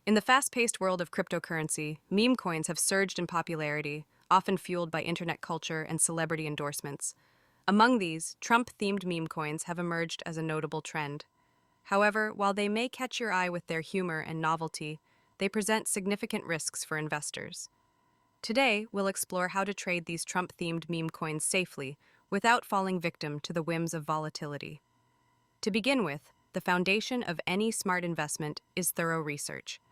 In the fast-paced world of cryptocurrency, meme coins have surged in popularity, often fueled by internet culture and celebrity endorsements. Among these, Trump-themed meme coins have emerged as a notable trend. However, while they may catch your eye with their humor and novelty, they present significant risks for investors. Today, we'll explore how to trade these Trump-themed meme coins safely without falling victim to the whims of volatility. To begin with, the foundation of any smart investment is thorough research.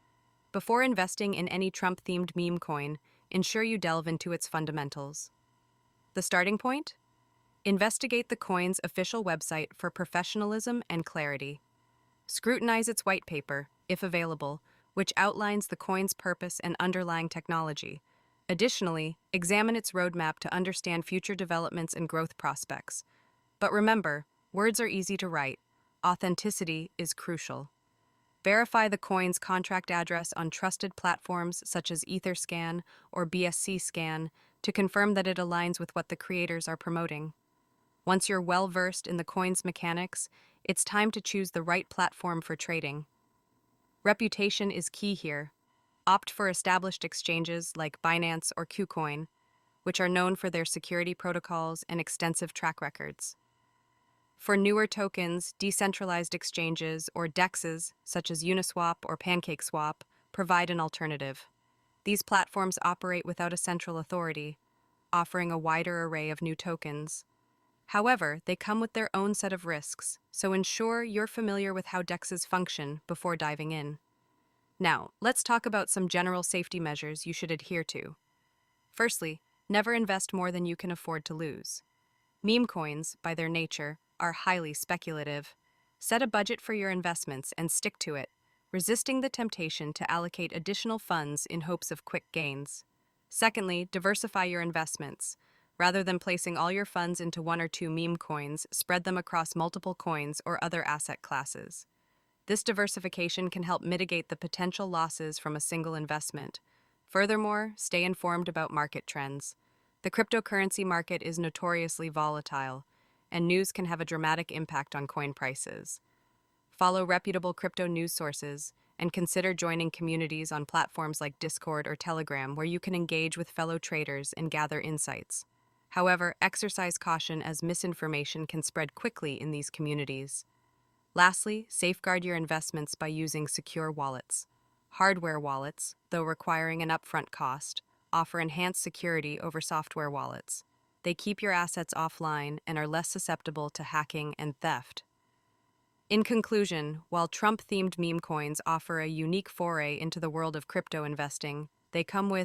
Before investing in any Trump-themed meme coin, ensure you delve into its fundamentals. The starting point? Investigate the coin's official website for professionalism and clarity. Scrutinize its white paper, if available, which outlines the coin's purpose and underlying technology. Additionally, examine its roadmap to understand future developments and growth prospects. But remember, words are easy to write. Authenticity is crucial. Verify the coin's contract address on trusted platforms such as Etherscan or BSC Scan to confirm that it aligns with what the creators are promoting. Once you're well versed in the coin's mechanics, it's time to choose the right platform for trading. Reputation is key here. Opt for established exchanges like Binance or KuCoin, which are known for their security protocols and extensive track records. For newer tokens, decentralized exchanges or DEXs, such as Uniswap or PancakeSwap, provide an alternative. These platforms operate without a central authority, offering a wider array of new tokens. However, they come with their own set of risks, so ensure you're familiar with how DEXs function before diving in. Now, let's talk about some general safety measures you should adhere to. Firstly, never invest more than you can afford to lose. Meme coins, by their nature, are highly speculative. Set a budget for your investments and stick to it, resisting the temptation to allocate additional funds in hopes of quick gains. Secondly, diversify your investments. Rather than placing all your funds into one or two meme coins, spread them across multiple coins or other asset classes. This diversification can help mitigate the potential losses from a single investment. Furthermore, stay informed about market trends. The cryptocurrency market is notoriously volatile, and news can have a dramatic impact on coin prices. Follow reputable crypto news sources and consider joining communities on platforms like Discord or Telegram where you can engage with fellow traders and gather insights. However, exercise caution as misinformation can spread quickly in these communities. Lastly, safeguard your investments by using secure wallets. Hardware wallets, though requiring an upfront cost, offer enhanced security over software wallets. They keep your assets offline and are less susceptible to hacking and theft. In conclusion, while Trump-themed meme coins offer a unique foray into the world of crypto investing, they come with